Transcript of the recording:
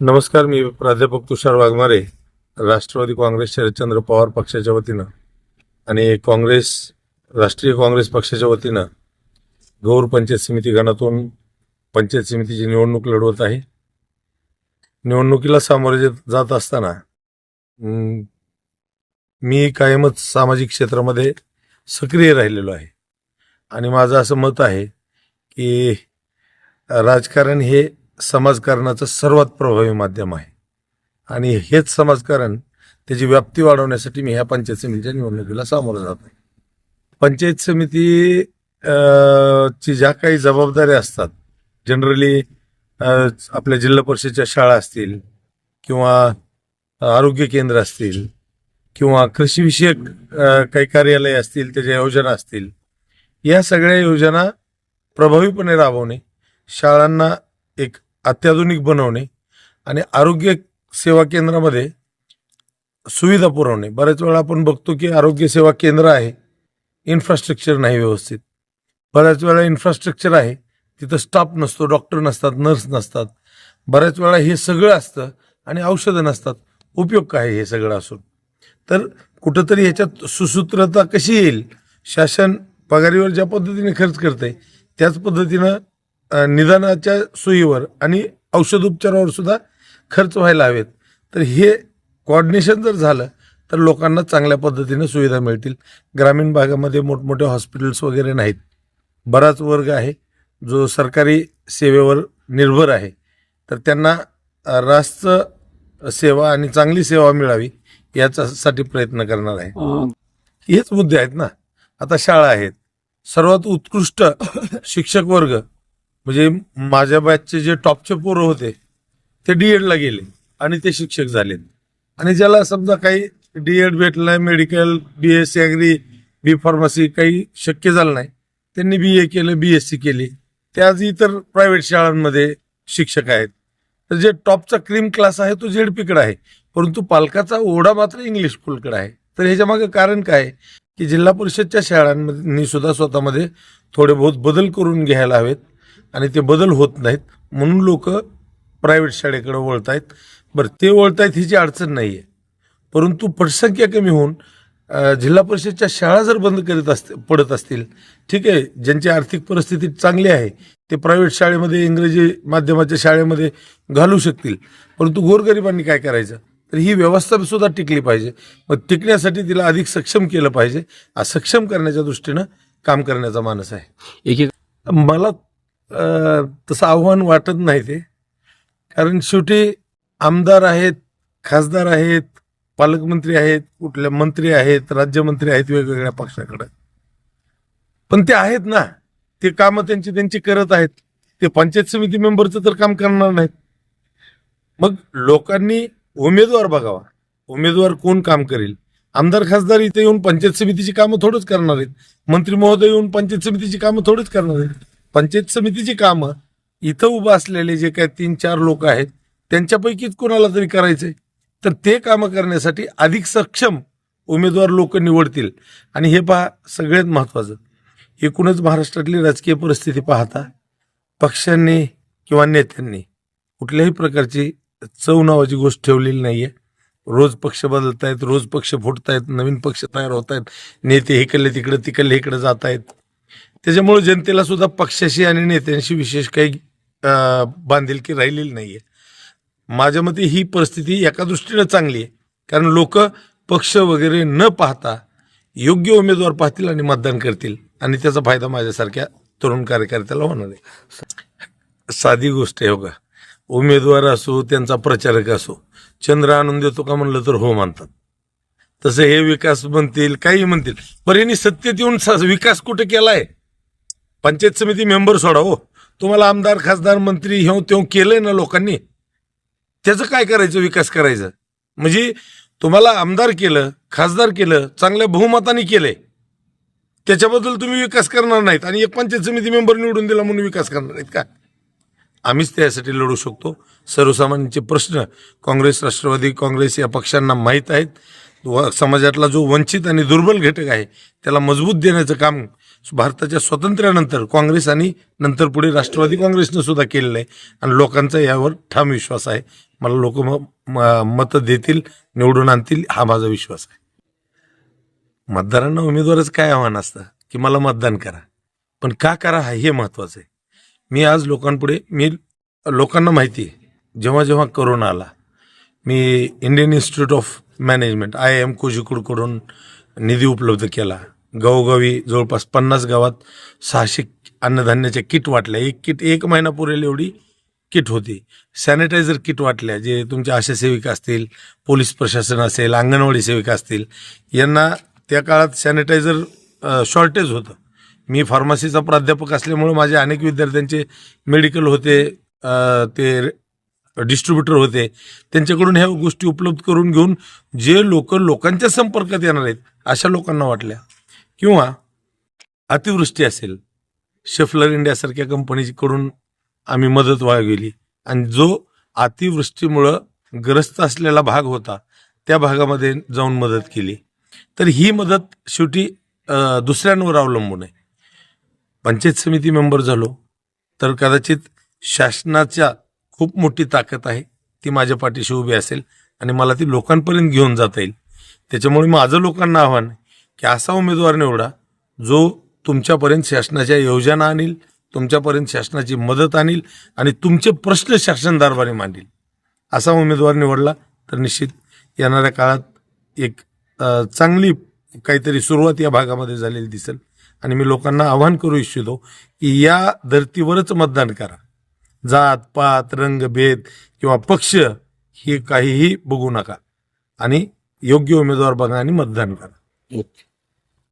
नमस्कार. मी प्राध्यापक तुषार वाघमारे, राष्ट्रवादी काँग्रेस शरदचंद्र पवार पक्षाच्या वतीनं आणि राष्ट्रीय काँग्रेस पक्षाच्या वतीनं गौर पंचायत समिती गणातून पंचायत समितीची निवडणूक लढवत आहे. निवडणुकीला सामोरे जात असताना मी कायमच सामाजिक क्षेत्रामध्ये सक्रिय राहिलेलो आहे आणि माझं असं मत आहे की राजकारण हे समाजकारणाचं सर्वात प्रभावी माध्यम आहे आणि हेच समाजकारण त्याची व्याप्ती वाढवण्यासाठी मी ह्या पंचायत समितीच्या निवडणुकीला सामोरं जात आहे. पंचायत समिती ची ज्या काही जबाबदाऱ्या असतात, जनरली आपल्या जिल्हा परिषदेच्या शाळा असतील किंवा आरोग्य केंद्र असतील किंवा कृषीविषयक काही कार्यालय असतील, त्याच्या योजना असतील, या सगळ्या योजना प्रभावीपणे राबवणे, शाळांना एक अत्याधुनिक बनवणे आणि आरोग्य सेवा केंद्रामध्ये सुविधा पुरवणे. बऱ्याच वेळा आपण बघतो की आरोग्य सेवा केंद्र आहे, इन्फ्रास्ट्रक्चर नाही व्यवस्थित. बऱ्याच वेळा इन्फ्रास्ट्रक्चर आहे, तिथं स्टाफ नसतो, डॉक्टर नसतात, नर्स नसतात. बऱ्याच वेळा हे सगळं असतं आणि औषधं नसतात. उपयोग काय हे सगळं असून? तर कुठंतरी ह्याच्यात सुसूत्रता कशी येईल? शासन पगारीवर ज्या पद्धतीने खर्च करते त्याच पद्धतीनं निदानाच्या सोयीवर आणि औषधोपचारावर सुद्धा खर्च व्हायला हवेत. तर हे कोऑर्डिनेशन जर झालं तर लोकांना चांगल्या पद्धतीने सुविधा मिळतील. ग्रामीण भागामध्ये मोठमोठे हॉस्पिटल्स वगैरे नाहीत. बराच वर्ग आहे जो सरकारी सेवेवर निर्भर आहे, तर त्यांना रास्त सेवा आणि चांगली सेवा मिळावी याच्यासाठी प्रयत्न करणार आहे. हेच मुद्दे आहेत ना. आता शाळा आहेत, सर्वात उत्कृष्ट शिक्षक वर्ग म्हणजे माझ्या बॅचचे जे टॉपचे पोरं होते ते डीएडला गेले आणि ते शिक्षक झालेत. आणि ज्याला समजा काही डीएड भेटलाय, मेडिकल, BSc ॲग्री, बी फार्मसी काही शक्य झालं नाही, त्यांनी BA केलं, BSc केली. ते आज इतर प्रायव्हेट शाळांमध्ये शिक्षक आहेत. तर जे टॉपचा क्रीम क्लास आहे तो ZP आहे, परंतु पालकाचा ओढा मात्र इंग्लिश स्कूलकडे आहे. तर ह्याच्या मागे कारण काय आहे की जिल्हा परिषदच्या शाळांनी सुद्धा स्वतःमध्ये थोडे बहुत बदल करून घ्यायला हवेत आणि ते बदल होत नाहीत, म्हणून लोक प्रायव्हेट शाळेकडे वळत आहेत. बरं, ते वळत आहेत ह्याची अडचण नाही आहे, परंतु पटसंख्या कमी होऊन जिल्हा परिषदच्या शाळा जर बंद पडत असतील, ठीक आहे, ज्यांची आर्थिक परिस्थिती चांगली आहे ते प्रायव्हेट शाळेमध्ये, इंग्रजी माध्यमाच्या शाळेमध्ये घालू शकतील, परंतु गोरगरिबांनी काय करायचं? तर ही व्यवस्था सुद्धा टिकली पाहिजे. मग टिकण्यासाठी तिला अधिक सक्षम केलं पाहिजे. सक्षम करण्याच्या दृष्टीनं काम करण्याचा मानस आहे. मला तसं आव्हान वाटत नाही ते, कारण शेवटी आमदार आहेत, खासदार आहेत, पालकमंत्री आहेत, कुठल्या मंत्री आहेत, राज्यमंत्री आहेत वेगवेगळ्या पक्षाकडे, पण ते आहेत ना, ते कामं त्यांची करत आहेत. ते पंचायत समिती मेंबरचं तर काम करणार नाहीत. मग लोकांनी उमेदवार बघावा, उमेदवार कोण काम करेल. आमदार खासदार इथे येऊन पंचायत समितीची कामं थोडंच करणार आहेत, मंत्री महोदय येऊन पंचायत समितीची कामं थोडंच करणार आहेत. पंचायत समितीची कामं इथं उभं असलेले जे काही 3-4 लोक आहेत त्यांच्यापैकीच कोणाला तरी करायचंय, तर ते कामं करण्यासाठी अधिक सक्षम उमेदवार लोक निवडतील. आणि हे पहा, सगळ्यात महत्वाचं, एकूणच महाराष्ट्रातली राजकीय परिस्थिती पाहता पक्षांनी किंवा नेत्यांनी कुठल्याही प्रकारची चव नावाची गोष्ट ठेवलेली नाहीये. रोज पक्ष बदलत आहेत, रोज पक्ष फुटतायत, नवीन पक्ष तयार होत आहेत, नेते इकडले तिकडे, तिकडले इकडे जात आहेत. त्याच्यामुळे जनतेला सुद्धा पक्षाशी आणि नेत्यांशी विशेष काही बांधिलकी राहिलेली नाहीये. माझ्या मते ही परिस्थिती एका दृष्टीनं चांगली आहे, कारण लोक पक्ष वगैरे न पाहता योग्य उमेदवार पाहतील आणि मतदान करतील आणि त्याचा फायदा माझ्यासारख्या तरुण कार्यकर्त्याला होणार आहे. साधी गोष्ट आहे बघा, उमेदवार असो, त्यांचा प्रचारक असो, चंद्र आणून देतो का म्हणलं तर हो म्हणतात. तसं हे विकास म्हणतील, काही म्हणतील, पण यांनी सत्तेत येऊन विकास कुठे केलाय? पंचायत समिती मेंबर सोडा हो, तुम्हाला आमदार, खासदार, मंत्री हे तेव्हा केलंय ना लोकांनी, त्याचं काय करायचं? विकास करायचं म्हणजे तुम्हाला आमदार केलं, खासदार केलं, चांगल्या बहुमताने केलंय, त्याच्याबद्दल तुम्ही विकास करणार नाहीत आणि एक पंचायत समिती मेंबर निवडून दिला म्हणून विकास करणार नाहीत का? आम्हीच त्यासाठी लढू शकतो. सर्वसामान्यांचे प्रश्न काँग्रेस, राष्ट्रवादी काँग्रेस या पक्षांना माहीत आहेत. समाजातला जो वंचित आणि दुर्बल घटक आहे त्याला मजबूत देण्याचं काम भारताच्या स्वातंत्र्यानंतर काँग्रेस आणि नंतर पुढे राष्ट्रवादी काँग्रेसनं सुद्धा केलेलं आहे आणि लोकांचा यावर ठाम विश्वास आहे. मला लोक मतं देतील, निवडून आणतील, हा माझा विश्वास आहे. मतदारांना उमेदवारच काय आव्हान असतं की मला मतदान करा, पण का करा हे महत्त्वाचं आहे. मी आज लोकांना माहिती आहे, जेव्हा जेव्हा करोना आला, मी Indian Institute of Management IIM कोझिकोडकडून निधी उपलब्ध केला. गावोगावी जवळपास 50 गावात 600 अन्नधान्याच्या किट वाटल्या. एक किट 1 महिना पुरेल एवढी किट होती. सॅनिटायझर किट वाटल्या, जे तुमच्या आशा सेविका असतील, पोलीस प्रशासन असेल, अंगणवाडी सेविका असतील, यांना त्या काळात सॅनिटायझर शॉर्टेज होतं. मी फार्मसीचा प्राध्यापक असल्यामुळे माझे अनेक विद्यार्थ्यांचे मेडिकल होते, ते डिस्ट्रीब्युटर होते, त्यांच्याकडून ह्या गोष्टी उपलब्ध करून घेऊन जे लोकांच्या संपर्कात येणार आहेत अशा लोकांना वाटल्या. किंवा अतिवृष्टी असेल, शेफलर इंडियासारख्या कंपनीकडून आम्ही मदत गेली, आणि जो अतिवृष्टीमुळं ग्रस्त असलेला भाग होता त्या भागामध्ये जाऊन मदत केली. तर ही मदत शेवटी दुसऱ्यांवर अवलंबून आहे. पंचायत समिती मेंबर झालो तर कदाचित शासनाच्या खूप मोठी ताकद आहे, ती माझ्या पाठीशी उभी असेल आणि मला ती लोकांपर्यंत घेऊन जाता येईल. त्याच्यामुळे माझं लोकांना आव्हान आहे की असा उमेदवार निवडा जो तुमच्यापर्यंत शासनाच्या योजना आणील, तुमच्यापर्यंत शासनाची मदत आणील आणि तुमचे प्रश्न शासन दरबारी मांडील. असा उमेदवार निवडला तर निश्चित येणाऱ्या काळात एक चांगली काहीतरी सुरुवात या भागामध्ये झालेली दिसेल. आणि मी लोकांना आवाहन करू इच्छितो की या धर्तीवरच मतदान करा. जात पात रंगभेद किंवा पक्ष हे काहीही बघू नका आणि योग्य उमेदवार बघा आणि मतदान करा.